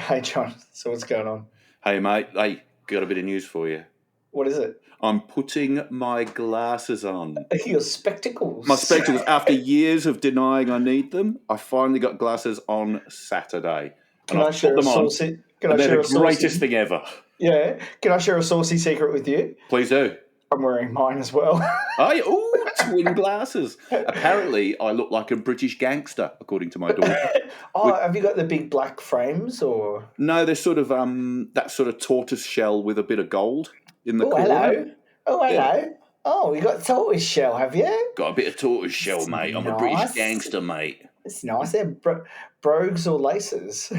Hey, John. So what's going on? Hey, mate. Hey, got a bit of news for you. What is it? I'm putting my glasses on. Your spectacles. My spectacles, after years of denying I need them, I finally got glasses on Saturday. Can I I've put share a them on, saucy? Can I and they're share the a saucy? greatest thing ever. Yeah. Can I share a saucy secret with you? Please do. I'm wearing mine as well. Twin glasses. Apparently, I look like a British gangster, according to my daughter. Have you got the big black frames or? No, they're sort of that sort of tortoise shell with a bit of gold in the Oh, corner. hello. Oh, hello. Yeah. Oh, you got tortoise shell, have you? Got a bit of tortoise shell, It's mate. I'm a British nice. gangster, mate. It's nice. They're brogues or laces.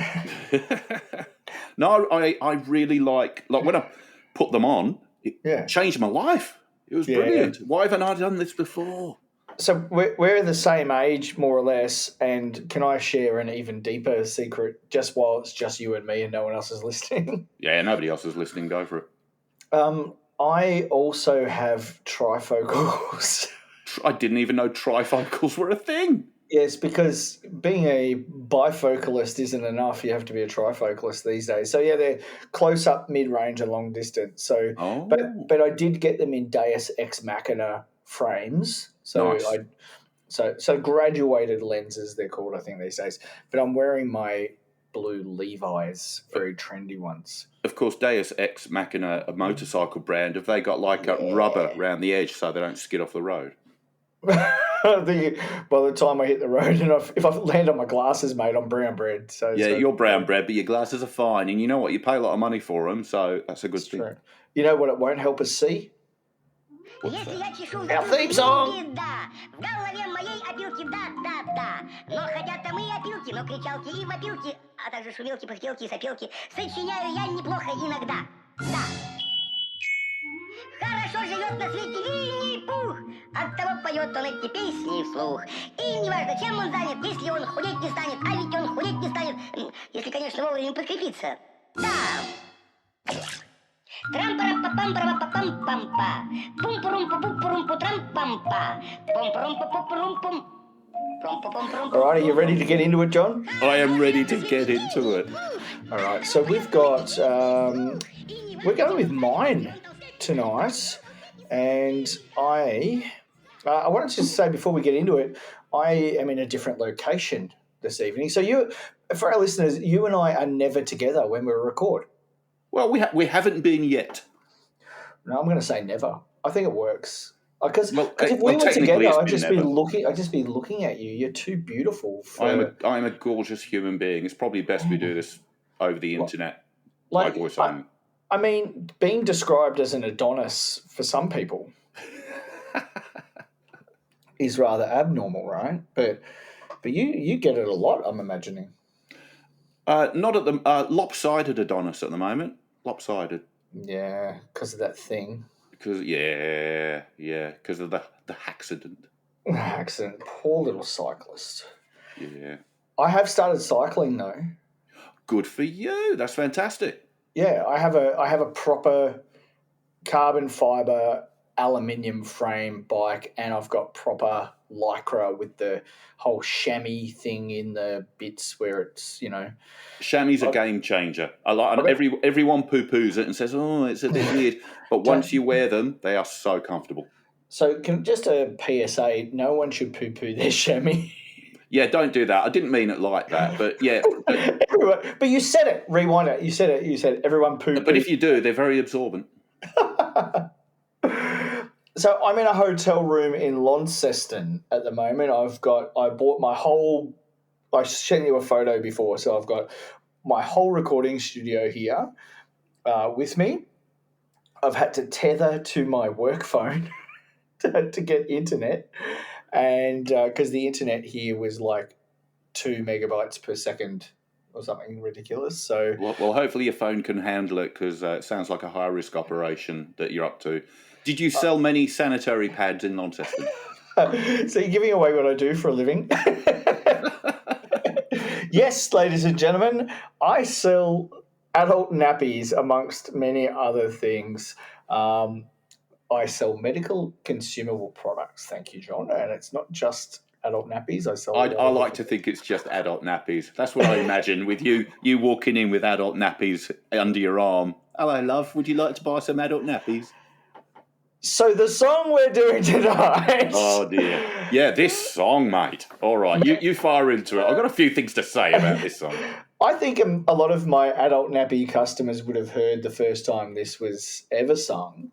No, I really like when I put them on, it Yeah. changed my life. It was brilliant. Why haven't I done this before? So we're the same age, more or less, and can I share an even deeper secret just while it's just you and me and no one else is listening? Yeah, nobody else is listening. Go for it. I also have trifocals. I didn't even know trifocals were a thing. Yes, because being a bifocalist isn't enough. You have to be a trifocalist these days. So yeah, they're close up, mid range, and long distance. So, but I did get them in Deus Ex Machina frames. So Nice. So graduated lenses they're called, I think these days. But I'm wearing my blue Levi's, very trendy ones. Of course, Deus Ex Machina, a motorcycle brand, have they got like a rubber around the edge so they don't skid off the road? I think by the time I hit the road, and if I land on my glasses, mate, I'm brown bread. So you're brown bread, but your glasses are fine, and you know what? You pay a lot of money for them, so that's a good thing. True. You know what? It won't help us see. Our theme song. В голове моей опилки, да. Но хотят-то мы опилки, но кричалки и вопилки, а также шумелки, пыхтелки и сопелки сочиняю я неплохо иногда. Да. Хорошо живет на свете Винни-Пух, оттого поет он эти песни вслух. И неважно, чем он занят, если он худеть не станет, а ведь он худеть не станет, если, конечно, вовремя подкрепиться. Да. Трам-парам-па-пам-парам-па-пам-пам-па. Пум-пурум-пу-пум-пурум-пу-трам-пам-па. Пум-пурум-пу-пурум-пум. All right, are you ready to get into it, John? I am ready to get into it. All right, so we've got we're going with mine tonight, and I wanted to say before we get into it, I am in a different location this evening. So for our listeners, you and I are never together when we record. Well, we haven't been yet. No, I'm going to say never. I think it works because if we were together, I'd just be looking at you. You're too beautiful. I'm a gorgeous human being. It's probably best we do this over the internet. Like, my voice only. I mean, being described as an Adonis for some people is rather abnormal, right? But you get it a lot, I'm imagining. Not at the lopsided Adonis at the moment. Lopsided. Yeah, because of that thing. Because because of the accident. Accident. Poor little cyclist. Yeah. I have started cycling though. Good for you. That's fantastic. Yeah, I have a proper carbon fiber aluminium frame bike, and I've got proper Lycra with the whole chamois thing in the bits where it's, Chamois a game changer. Everyone poo-poos it and says, "Oh, it's a bit weird," but once you wear them, they are so comfortable. So, just a PSA: no one should poo-poo their chamois. Yeah, don't do that. I didn't mean it like that, but yeah. But you said it. Rewind it. You said it. You said everyone poo-poo. But if you do, they're very absorbent. So I'm in a hotel room in Launceston at the moment. I bought my whole. I sent you a photo before, so I've got my whole recording studio here with me. I've had to tether to my work phone to get internet, and because the internet here was like 2 megabytes per second or something ridiculous. So well, hopefully your phone can handle it, because it sounds like a high risk operation that you're up to. Did you sell many sanitary pads in Launceston? So you're giving away what I do for a living? Yes, ladies and gentlemen, I sell adult nappies amongst many other things. I sell medical consumable products. Thank you, John. And it's not just adult nappies. I sell. I like to think it's just adult nappies. That's what I imagine with you walking in with adult nappies under your arm. Hello, love. Would you like to buy some adult nappies? So the song we're doing tonight. Oh dear. Yeah, this song, mate. All right, you fire into it. I've got a few things to say about this song. I think a lot of my adult nappy customers would have heard the first time this was ever sung.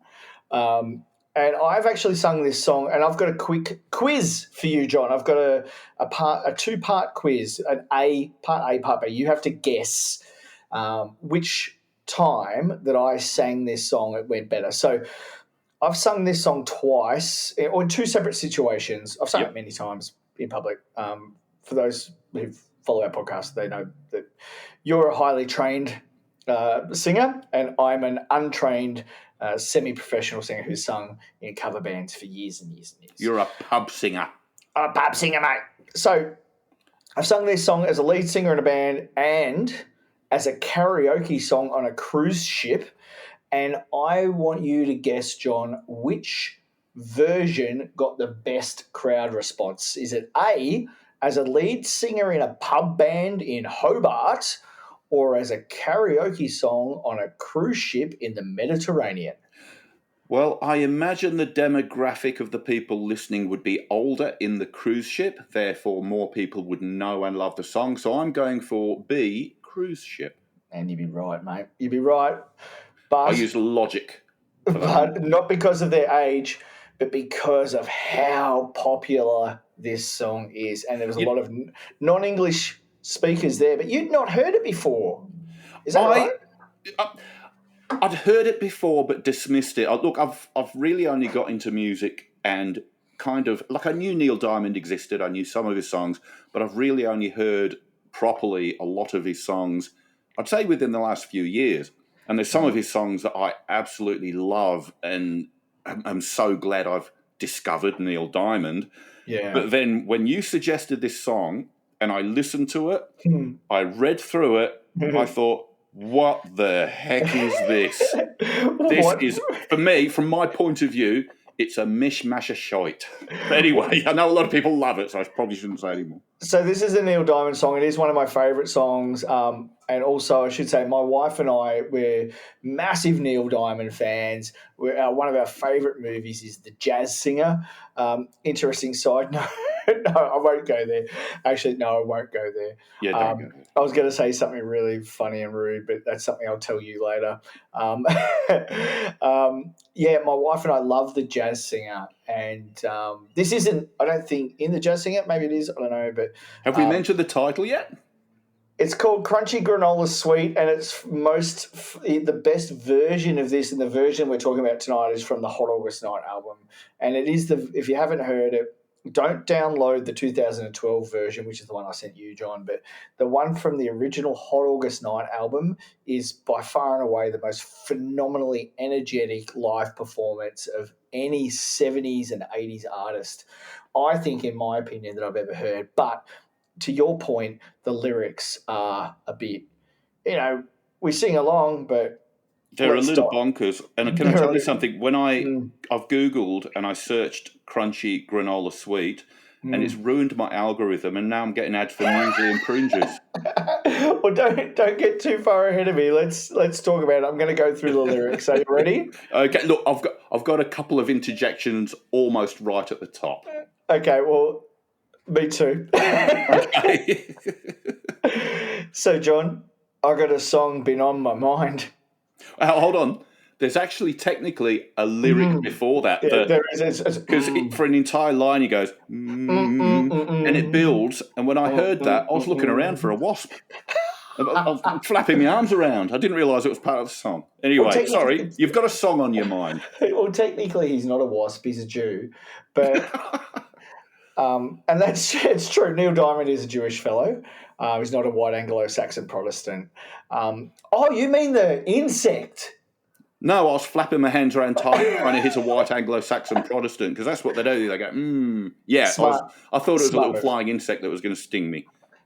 And I've actually sung this song, and I've got a quick quiz for you, John. I've got a two-part quiz, part A, part B. You have to guess which time that I sang this song it went better. So I've sung this song twice, or in two separate situations. I've sung it many times in public. For those who follow our podcast, they know that you're a highly trained singer, and I'm an untrained semi-professional singer who's sung in cover bands for years and years and years. You're a pub singer. I'm a pub singer, mate. So I've sung this song as a lead singer in a band and as a karaoke song on a cruise ship. And I want you to guess, John, which version got the best crowd response. Is it A, as a lead singer in a pub band in Hobart, or as a karaoke song on a cruise ship in the Mediterranean? Well, I imagine the demographic of the people listening would be older in the cruise ship, therefore more people would know and love the song. So I'm going for B, cruise ship. And you'd be right, mate. You'd be right. But I use logic for that. But not because of their age, but because of how popular this song is. And there was a lot of non-English speakers there, but you'd not heard it before. Is that right? I'd heard it before, but dismissed it. Look, I've really only got into music and kind of, like, I knew Neil Diamond existed, I knew some of his songs, but I've really only heard properly a lot of his songs, I'd say within the last few years. And there's some of his songs that I absolutely love, and I'm so glad I've discovered Neil Diamond. Yeah. But then when you suggested this song and I listened to it, I read through it, I thought, what the heck is this? This is, for me, from my point of view, it's a mishmash of shite. But anyway, I know a lot of people love it, so I probably shouldn't say anymore. So this is a Neil Diamond song. It is one of my favourite songs. And also, I should say, my wife and I, we're massive Neil Diamond fans. One of our favourite movies is The Jazz Singer. Interesting side note. No, I won't go there. Actually, no, I won't go there. Yeah, don't go there. I was going to say something really funny and rude, but that's something I'll tell you later. Yeah, my wife and I love The Jazz Singer. And this isn't, I don't think, in The Jazz Singer. Maybe it is. I don't know. But have we mentioned the title yet? It's called Crunchy Granola Sweet, and it's the best version of this, and the version we're talking about tonight is from the Hot August Night album. And it is if you haven't heard it, don't download the 2012 version, which is the one I sent you, John, but the one from the original Hot August Night album is by far and away the most phenomenally energetic live performance of any 70s and 80s artist, I think, in my opinion, that I've ever heard. But to your point, the lyrics are a bit, we sing along, but they're a little bonkers. And can I tell you something? When I've Googled and I searched Crunchy Granola Sweet, and it's ruined my algorithm, and now I'm getting ads for muesli and Pringles. Well, don't get too far ahead of me. Let's talk about it. I'm going to go through the lyrics. Are you ready? Okay. Look, I've got a couple of interjections almost right at the top. Okay. Well, me too. Okay. So, John, I got a song been on my mind. Hold on. There's actually technically a lyric before that. Yeah, there is. Because for an entire line, he goes, and it builds. And when I heard that, I was looking around for a wasp. I was flapping my arms around. I didn't realise it was part of the song. Anyway, sorry, you've got a song on your mind. Well, technically, he's not a wasp. He's a Jew. But, and it's true. Neil Diamond is a Jewish fellow. He's not a white Anglo-Saxon Protestant. Oh, you mean the insect? No, I was flapping my hands around tight trying to hit a white Anglo-Saxon Protestant, because that's what they do. They go, yeah. I thought it was a little flying insect that was going to sting me.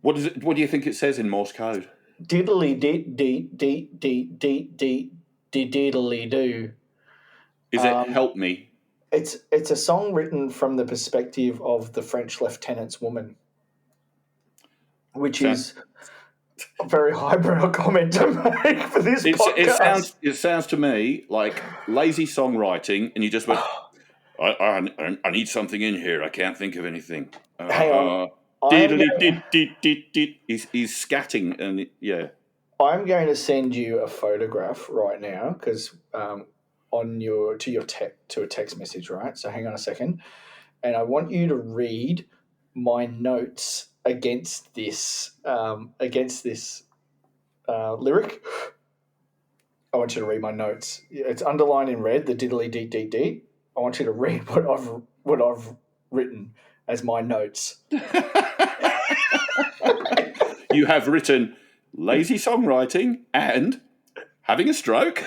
What is it? What do you think it says in Morse code? Diddly dee dee dee dee dee dee dee diddly do. Is it "Help Me"? It's a song written from the perspective of the French lieutenant's woman, which is a very highbrow comment to make for this podcast. It sounds to me like lazy songwriting, and you just went, I need something in here. I can't think of anything. Hang on. He's scatting, and I'm going to send you a photograph right now because to a text message, right? So hang on a second, and I want you to read my notes against this lyric. I want you to read my notes. It's underlined in red, the diddly dee dee dee. I want you to read what I've written as my notes. You have written lazy songwriting and having a stroke.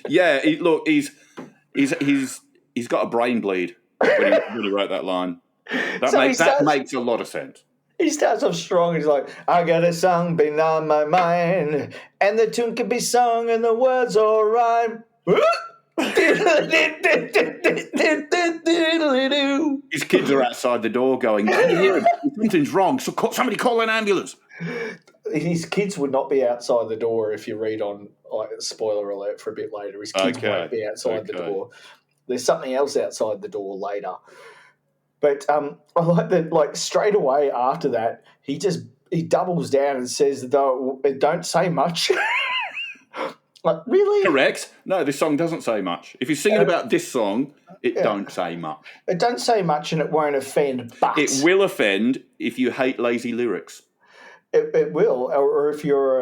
Yeah, look, he's got a brain bleed when he wrote that line. That makes a lot of sense. He starts off strong. He's like, I got a song been on my mind, and the tune can be sung and the words all rhyme. His kids are outside the door going, can you hear him? Something's wrong. So somebody call an ambulance. His kids would not be outside the door if you read on, like, spoiler alert for a bit later. His kids won't be outside the door. There's something else outside the door later. But I like that, like, straight away after that, he doubles down and says, though, don't say much. Like, really? Correct. No, this song doesn't say much. If you're singing about this song, it don't say much. It don't say much and it won't offend, but... It will offend if you hate lazy lyrics. It will, or if you're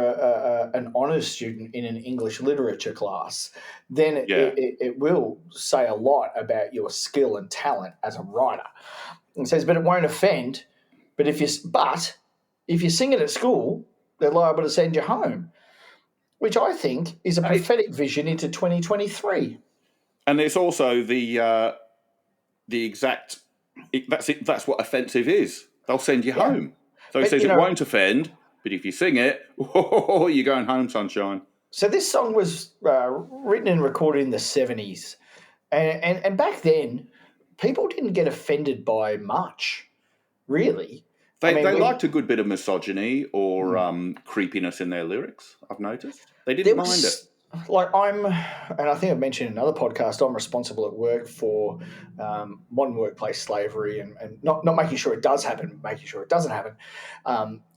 an honours student in an English literature class, then Yeah. it will say a lot about your skill and talent as a writer. It says, but it won't offend. But if you sing it at school, they're liable to send you home, which I think is a Hey, prophetic vision into 2023. and it's also the exact. That's it. That's what offensive is. They'll send you Yeah, home. So he but says it won't offend, but if you sing it, oh, you're going home, sunshine. so this song was written and recorded in the 70s. And back then, people didn't get offended by much, really. I They mean, they liked a good bit of misogyny or creepiness in their lyrics. I've noticed they didn't there mind it. was and I think I've mentioned in another podcast, I'm responsible at work for modern workplace slavery and not making sure it does happen, making sure it doesn't happen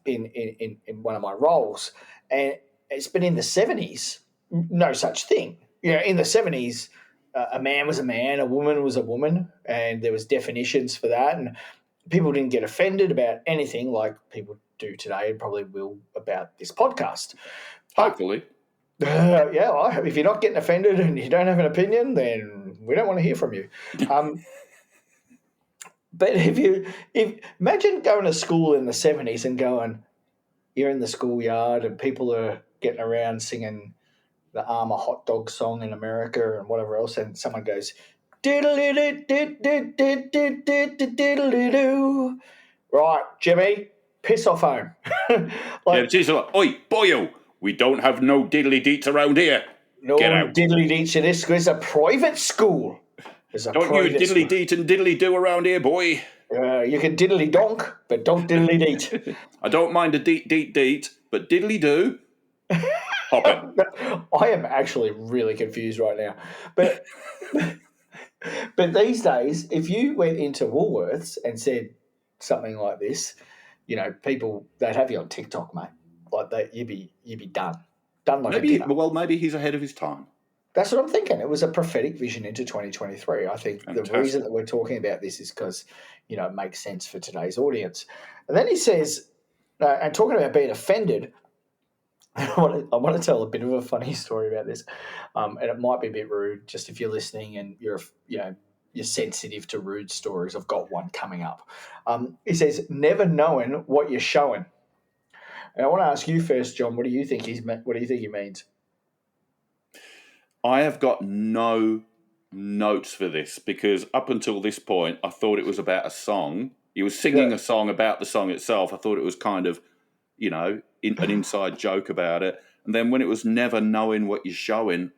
in one of my roles. And it's been in the 70s, no such thing. In the 70s, a man was a man, a woman was a woman, and there was definitions for that. And people didn't get offended about anything like people do today and probably will about this podcast. But Hopefully, yeah, well, if you're not getting offended and you don't have an opinion, then we don't want to hear from you. Um, but if imagine going to school in the 70s and going, you're in the schoolyard and people are getting around singing the Armour hot dog song in America and whatever else, and someone goes, diddle-diddle-diddle-diddle-diddle-diddle-doo. Right, Jimmy, piss off home. yeah. Like, But she's like, "Oi, boyo, we don't have no diddly deets around here. no Get out! diddly deets in this school. It's a private school. It's a Don't you private diddly school. deet and diddly do around here, boy. You can diddly donk, but don't diddly deet. I don't mind a deet, but diddly do. Hop it. I am actually really confused right now. But but these days, if you went into Woolworths and said something like this, people they'd have you on TikTok, mate. Like that, you'd be done like a dinner. Maybe he's ahead of his time. That's what I'm thinking. It was a prophetic vision into 2023. I think Fantastic. the reason that we're talking about this is because, it makes sense for today's audience. And then he says, and talking about being offended, I want to tell a bit of a funny story about this. And it might be a bit rude, just if you're listening and you're sensitive to rude stories. I've got one coming up. He says, never knowing what you're showing. And I want to ask you first, John, what do you think he means? I have got no notes for this because up until this point, I thought it was about a song. He was singing a song about the song itself. I thought it was kind of, an inside joke about it. And then when it was never knowing what you're showing,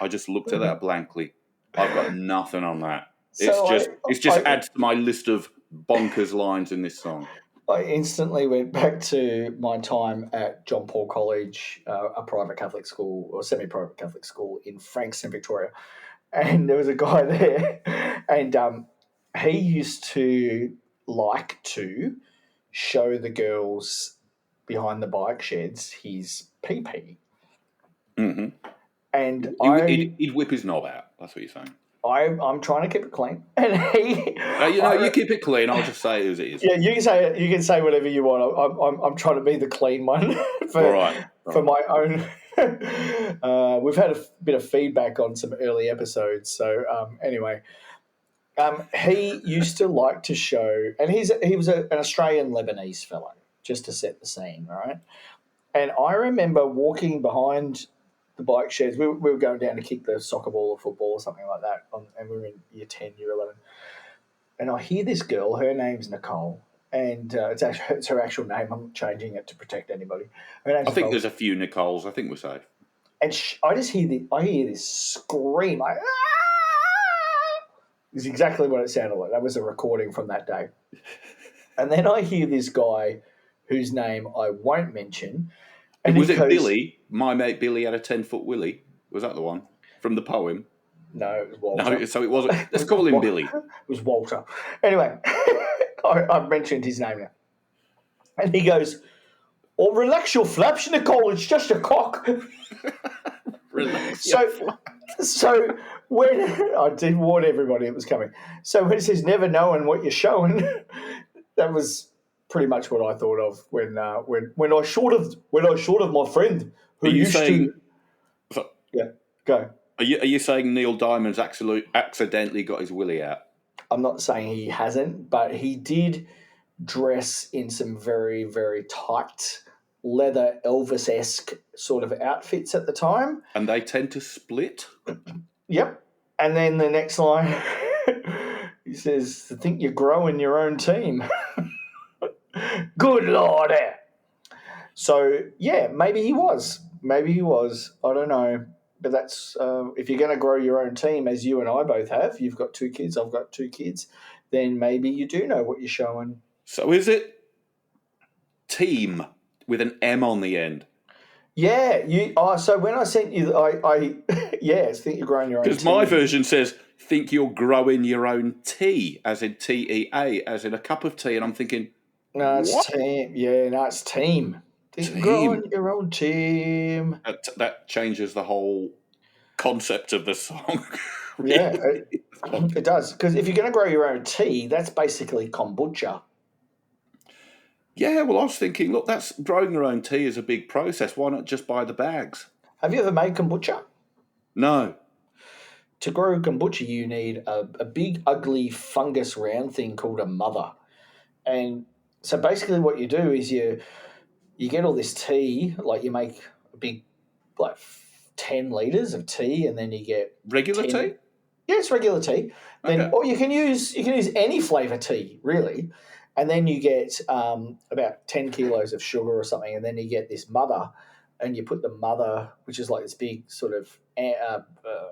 I just looked at that blankly. I've got nothing on that. It just adds to my list of bonkers lines in this song. I instantly went back to my time at John Paul College, a private Catholic school or semi-private Catholic school in Frankston, Victoria, and there was a guy there, and he used to like to show the girls behind the bike sheds his pee-pee. Mm-hmm. And he'd whip his knob out. That's what you're saying. I'm trying to keep it clean, and he. You keep it clean. I'll just say it as it is. Yeah, you can say whatever you want. I'm trying to be the clean one for my own. We've had a bit of feedback on some early episodes, so anyway, he used to like to show, and he was an Australian Lebanese fellow, just to set the scene, right? And I remember walking behind the bike sheds. We were going down to kick the soccer ball or football or something like that, and we were in year 10, year 11. And I hear this girl, her name's Nicole, and it's her actual name. I'm not changing it to protect anybody. Her name's I think there's a few Nicoles. I think we're safe. And I just hear this scream, like, "Ah!" It's exactly what it sounded like. That was a recording from that day. And then I hear this guy whose name I won't mention. And was it Billy? My mate Billy had a 10-foot willy. Was that the one from the poem? No, it was Walter. No, so it wasn't. Let's call him Billy. It was Walter. Anyway, I've mentioned his name now. And he goes, "Oh, relax your flaps, Nicole. It's just a cock." Relax. So when I did warn everybody it was coming. So when it says never knowing what you're showing, that was pretty much what I thought of when I short of my friend Are who you used saying? to. Yeah, go. Are you saying Neil Diamond's accidentally got his willy out? I'm not saying he hasn't, but he did dress in some very, very tight leather Elvis-esque sort of outfits at the time. And they tend to split? Yep. And then the next line, he says, I think you're growing your own team. Good Lord. So, yeah, maybe he was. Maybe he was. I don't know. But that's if you're going to grow your own team, as you and I both have, you've got 2 kids, I've got 2 kids, then maybe you do know what you're showing. So is it team with an M on the end? Yeah. So when I sent you, I yes, think you're growing your own team. Because my version says, think you're growing your own tea, as in TEA, as in a cup of tea. And I'm thinking, No, it's what? team. Yeah, no, it's team. Team. Growing your own team. That changes the whole concept of the song. Yeah, it does. Because if you're going to grow your own tea, that's basically kombucha. Yeah, well, I was thinking, look, that's growing your own tea is a big process. Why not just buy the bags? Have you ever made kombucha? No. To grow kombucha, you need a big, ugly fungus round thing called a mother. And so basically what you do is you get all this tea, like you make a big, like 10 litres of tea, and then you get Regular 10, tea? Yeah, it's regular tea. Then, Okay. or you can use any flavour tea, really, and then you get about 10 kilos of sugar or something, and then you get this mother, and you put the mother, which is like this big sort of I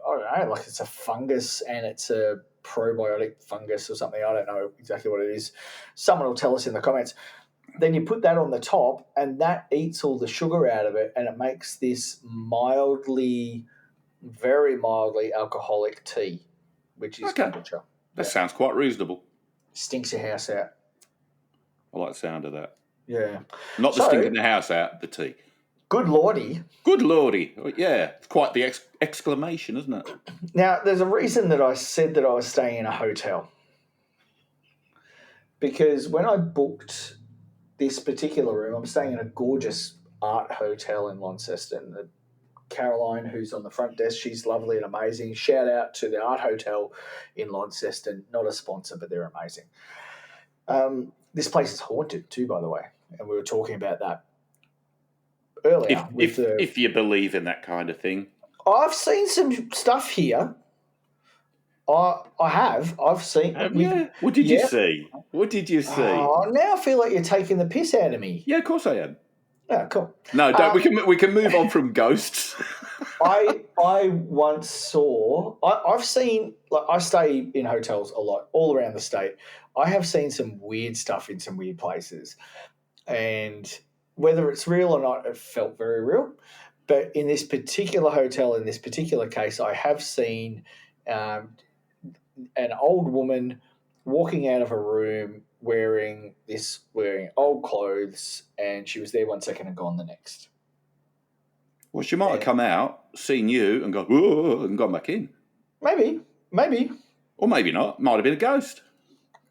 don't know, like it's a fungus and it's a probiotic fungus or something. I don't know exactly what it is. Someone will tell us in the comments. Then you put that on the top, and that eats all the sugar out of it, and it makes this very mildly alcoholic tea, which is kombucha. That sounds quite reasonable. Stinks your house out. I like the sound of that. Yeah. Not the stinking the house out, the tea. Good lordy. Good lordy. Yeah, it's quite the exclamation, isn't it? Now, there's a reason that I said that I was staying in a hotel. Because when I booked this particular room, I'm staying in a gorgeous art hotel in Launceston. Caroline, who's on the front desk, she's lovely and amazing. Shout out to the art hotel in Launceston. Not a sponsor, but they're amazing. This place is haunted too, by the way, and we were talking about that earlier. If you believe in that kind of thing. I've seen some stuff here. I have. I've seen. Yeah. What did you see? What did you see? Oh, now I feel like you're taking the piss out of me. Yeah, of course I am. Oh, cool. No, don't. We can move on from ghosts. I once saw. I've seen. Like, I stay in hotels a lot, all around the state. I have seen some weird stuff in some weird places, and whether it's real or not, it felt very real. But in this particular hotel, in this particular case, I have seen an old woman walking out of a room wearing old clothes, and she was there one second and gone the next. Well, she might have come out, seen you, and gone, whoa, and gone back in. Maybe. Or maybe not. Might have been a ghost.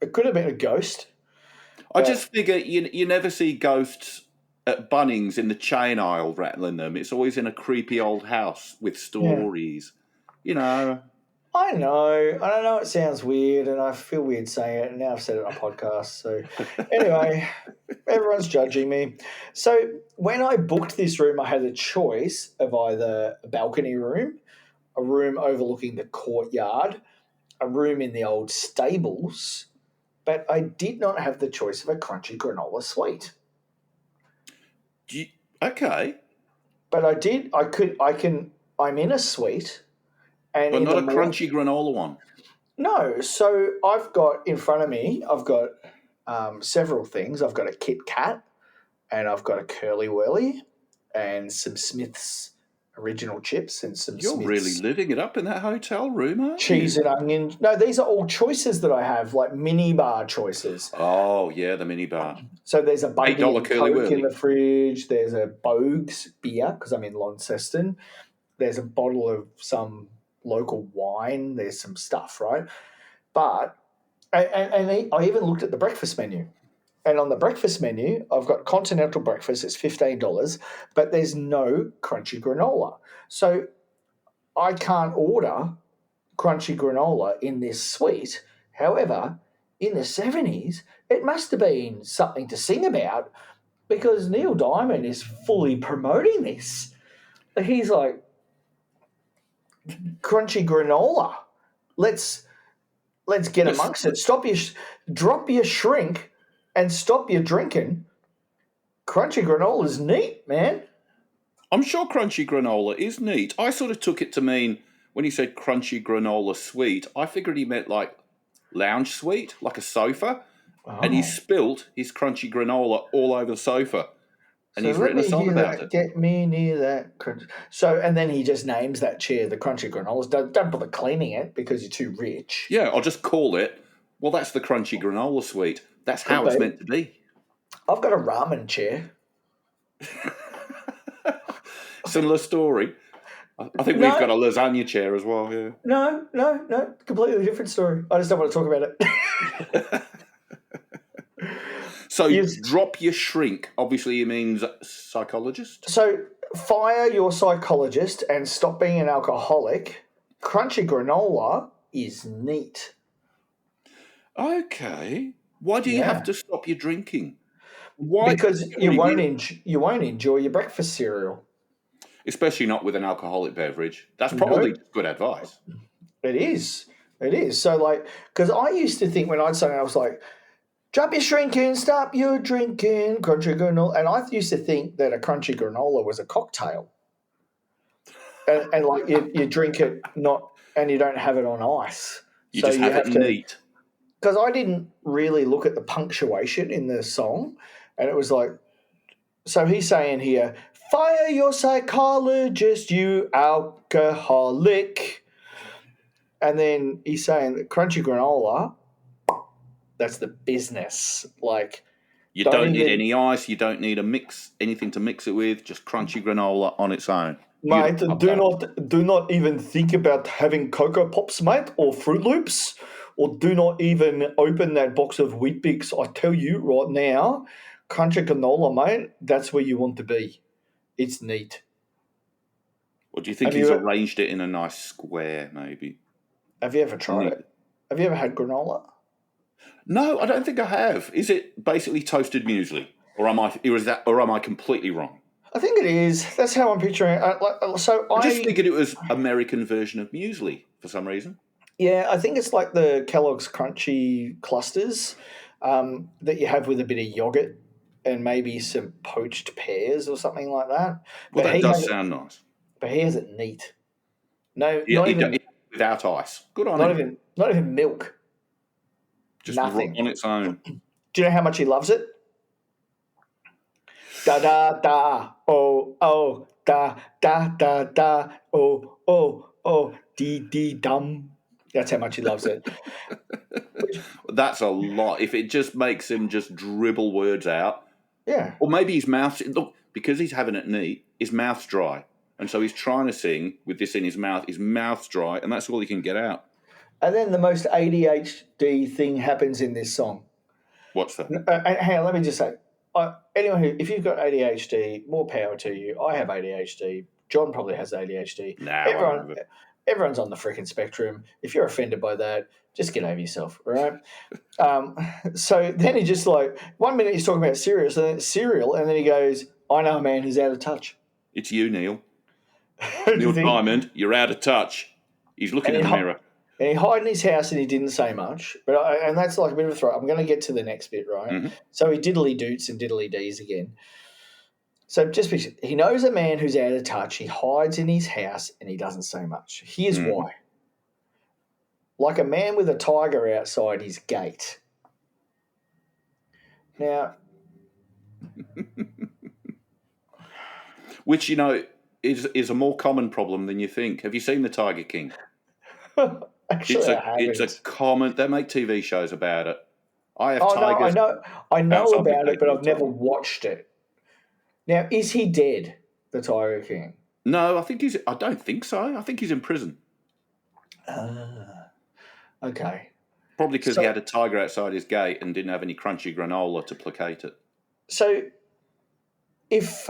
It could have been a ghost. I just figure you never see ghosts at Bunnings in the chain aisle rattling them. It's always in a creepy old house with stories. Yeah. You know. I know it sounds weird, and I feel weird saying it, and now I've said it on a podcast. So anyway, everyone's judging me. So when I booked this room, I had a choice of either a balcony room, a room overlooking the courtyard, a room in the old stables, but I did not have the choice of a crunchy granola suite. Okay. But I'm in a suite. And but not a crunchy granola one. No. So I've got in front of me, I've got several things. I've got a Kit Kat, and I've got a Curly Whirly, and some Smith's original chips, and some You're Smith's really living it up in that hotel room, aren't cheese you? and onion. No, these are all choices that I have, like mini bar choices. Oh, yeah, the mini bar. So there's a bundle of Curly Coke Whirly in the fridge. There's a Bogues beer, because I'm in Launceston. There's a bottle of some local wine. There's some stuff, right? But I even looked at the breakfast menu, And on the breakfast menu, I've got continental breakfast. It's $15, but there's no crunchy granola. So I can't order crunchy granola in this suite. However, in the 70s, it must have been something to sing about because Neil Diamond is fully promoting this. He's like, crunchy granola. Let's get amongst it. Drop your shrink and stop your drinking. Crunchy granola is neat, man. I'm sure crunchy granola is neat. I sort of took it to mean when he said crunchy granola suite, I figured he meant like lounge suite, like a sofa. And he Oh. spilt his crunchy granola all over the sofa. And So he's let written a me song hear about that. it. Get me near that. So, and then he just names that chair the crunchy granolas. Don't bother cleaning it because you're too rich. Yeah, I'll just call it, well, that's the crunchy granola suite. That's Could how it's be. meant to be. I've got a ramen chair. Similar story. I think we've got a No, lasagna chair as well, yeah. no. Completely different story. I just don't want to talk about it. So Yes. drop your shrink. Obviously, he means psychologist. So fire your psychologist and stop being an alcoholic. Crunchy granola is neat. Okay. Why do you have Yeah, to stop your drinking? Why? because Surely you won't enjoy your breakfast cereal. especially not with an alcoholic beverage. That's probably No, just good advice. it is. It is. So like, because I used to think when I'd say I was like, drop your shrinking, stop your drinking, crunchy granola, and I used to think that a crunchy granola was a cocktail, and like you drink it not, and you don't have it on ice. You So just you have it have to, neat. because I didn't really look at the punctuation in the song, and it was like, so he's saying here, fire your psychologist, you alcoholic. And then he's saying that crunchy granola, that's the business. Like, You don't don't need even, any ice. You don't need anything to mix it with. Just crunchy granola on its own. mate, Beautiful. Love that. do not even think about having Cocoa Pops, mate, or Fruit Loops, or do not even open that box of Wheat Bix. I tell you right now, crunchy granola, mate, that's where you want to be. It's neat. Or do you think Have he's you arranged it in a nice square, maybe? have you ever tried Neat. it? Have you ever had granola? No, I don't think I have. Is it basically toasted muesli, or am I completely wrong? I think it is. That's how I'm picturing it. I just figured it was American version of muesli for some reason. Yeah, I think it's like the Kellogg's Crunchy clusters that you have with a bit of yogurt and maybe some poached pears or something like that. Well, But that he does has it. sound nice. But he has it neat. No, Yeah, without ice. Good on him. not even milk. Just Nothing. on its own. Do you know how much he loves it? Da da da da da da da dee dee dum. That's how much he loves it. That's a lot. If it just makes him just dribble words out, Yeah. or maybe his mouth. Look, because he's having it neat, his mouth's dry, and so he's trying to sing with this in his mouth. His mouth's dry, and that's all he can get out. And then the most ADHD thing happens in this song. What's that? And hang on, let me just say, anyone if you've got ADHD, more power to you. I have ADHD. John probably has ADHD. Nah, I don't have it. Everyone's on the freaking spectrum. If you're offended by that, just get over yourself, all right? So then he just like 1 minute he's talking about cereal, and then he goes, "I know a man who's out of touch." It's you, Neil. Do you Neil think? Diamond, you're out of touch. He's looking in the mirror. And he hid in his house and he didn't say much. And that's like a bit of a throw. I'm going to get to the next bit, right? Mm-hmm. So he diddly doots and diddly dees again. So just picture, he knows a man who's out of touch. He hides in his house and he doesn't say much. Here's why. Like a man with a tiger outside his gate. Now, which is a more common problem than you think. Have you seen the Tiger King? actually, I haven't. It's a common. They make TV shows about it. I have Oh tigers. no, I know outside my about gate it, but all I've the never time. watched it. Now, is he dead, the Tiger King? No, I don't think so. I think he's in prison. Okay. Probably because he had a tiger outside his gate and didn't have any crunchy granola to placate it. So if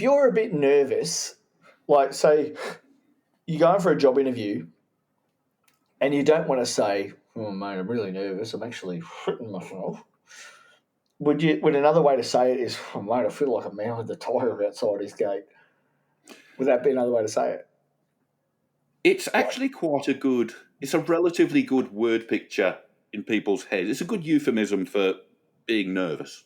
you're a bit nervous, like say you're going for a job interview and you don't want to say, "Oh mate, I'm really nervous. I'm actually shitting myself." Would another way to say it is, "Oh mate, I feel like a man with a tiger outside his gate." Would that be another way to say it? It's actually it's a relatively good word picture in people's heads. It's a good euphemism for being nervous.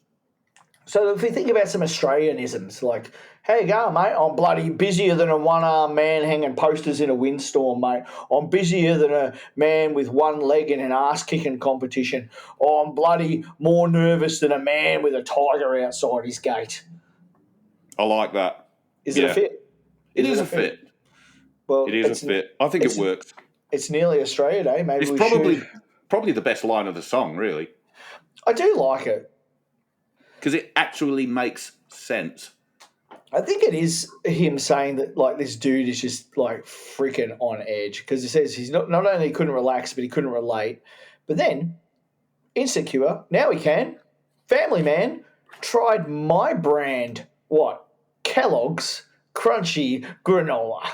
So if we think about some Australianisms, like, how you going, mate? I'm bloody busier than a one-armed man hanging posters in a windstorm, mate. I'm busier than a man with one leg in an ass-kicking competition. Or I'm bloody more nervous than a man with a tiger outside his gate. I like that. Is it a fit? It is a fit. Well, it is a fit. I think it works. It's nearly Australia Day. Maybe it's probably the best line of the song, really. I do like it. Because it actually makes sense. I think it is him saying that, like, this dude is just, like, freaking on edge. Because he says he's not only couldn't relax, but he couldn't relate. But then, insecure, now he can. Family man, tried my brand, what? Kellogg's Crunchy Granola.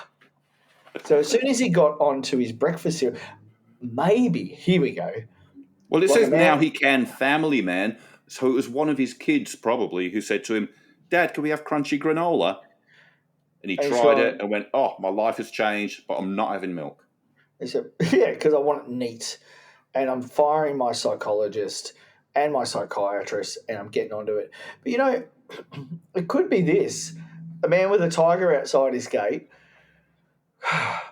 So as soon as he got onto his breakfast cereal, maybe, here we go. Well, it says now he can, family man. So it was one of his kids probably who said to him, "Dad, can we have crunchy granola?" And he tried it and went, "Oh, my life has changed, but I'm not having milk." He said, "Yeah, because I want it neat. And I'm firing my psychologist and my psychiatrist and I'm getting onto it." But, you know, it could be this. A man with a tiger outside his gate,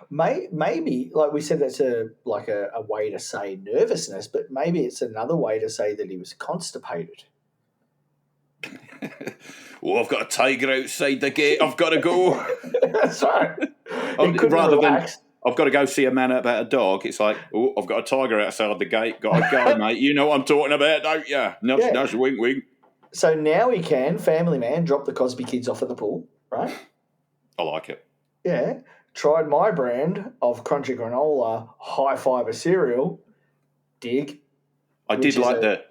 maybe, like we said, that's a way to say nervousness, but maybe it's another way to say that he was constipated. "Oh, I've got a tiger outside the gate. I've got to go." That's right. Rather than, "I've got to go see a man about a dog," it's like, "Oh, I've got a tiger outside the gate. Got to go, mate. You know what I'm talking about, don't you?" Nudge, wink, wink. So now he can, family man, drop the Cosby kids off at the pool, right? I like it. Yeah. Tried my brand of Crunchy Granola high fiber cereal. Dig. I did like the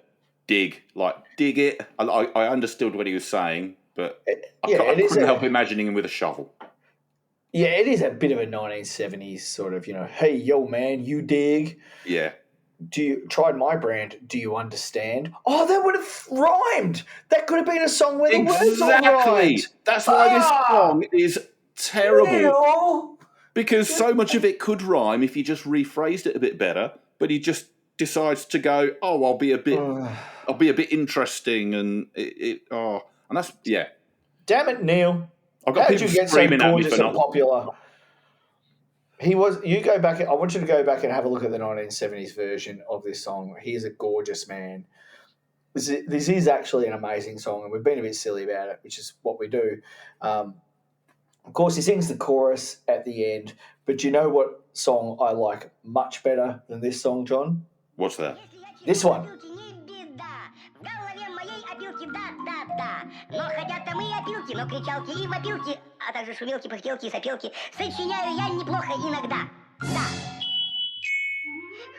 dig. Like, dig it. I understood what he was saying, but I couldn't help imagining him with a shovel. Yeah, it is a bit of a 1970s sort of, "Hey, yo, man, you dig? Yeah. Tried my brand. Do you understand?" Oh, that would have rhymed. That could have been a song where the words all rhymed. That's why this song is terrible. Because so much of it could rhyme if you just rephrased it a bit better, but he just decides to go, "Oh, I'll be a bit interesting," and and that's Damn it, Neil! I've got people screaming at me for not popular. You go back. I want you to go back and have a look at the 1970s version of this song. He is a gorgeous man. This is actually an amazing song, and we've been a bit silly about it, which is what we do. Of course, he sings the chorus at the end, but do you know what song I like much better than this song, John? What's that? This one.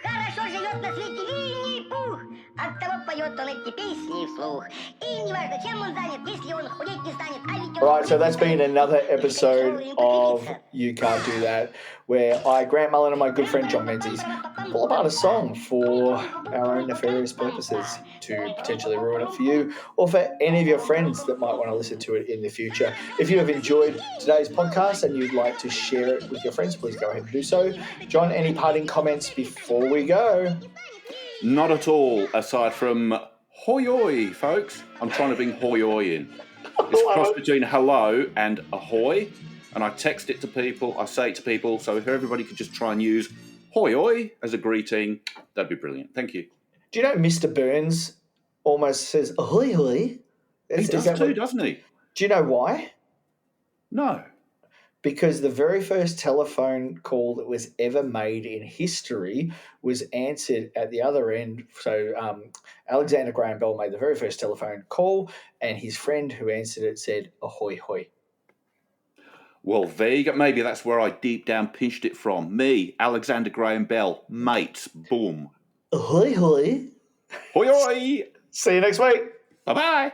Хорошо живет на свете Винни-Пух, оттого поет он эти песни вслух. И неважно, чем он занят, если он худеть не станет, а ведь он... Right, so that's been another episode of You Can't Do That, where I, Grant Mullen, and my good friend John Menzies pull apart a song for our own nefarious purposes to potentially ruin it for you or for any of your friends that might want to listen to it in the future. If you have enjoyed today's podcast and you'd like to share it with your friends, please go ahead and do so. John, any parting comments before we go? Not at all, aside from hoi oi, folks. I'm trying to bring hoi oi in. It's a cross between hello and ahoy, and I text it to people, I say it to people, so if everybody could just try and use hoi oi as a greeting, that'd be brilliant. Thank you. Do you know Mr. Burns almost says ahoy hoy? He does too, doesn't he? Do you know why? No. Because the very first telephone call that was ever made in history was answered at the other end. So Alexander Graham Bell made the very first telephone call, and his friend who answered it said, "Ahoy, hoy." Well, there you go. Maybe that's where I deep down pinched it from. Me, Alexander Graham Bell, mates, boom. Ahoy, hoy. Hoi hoi! See you next week. Bye bye!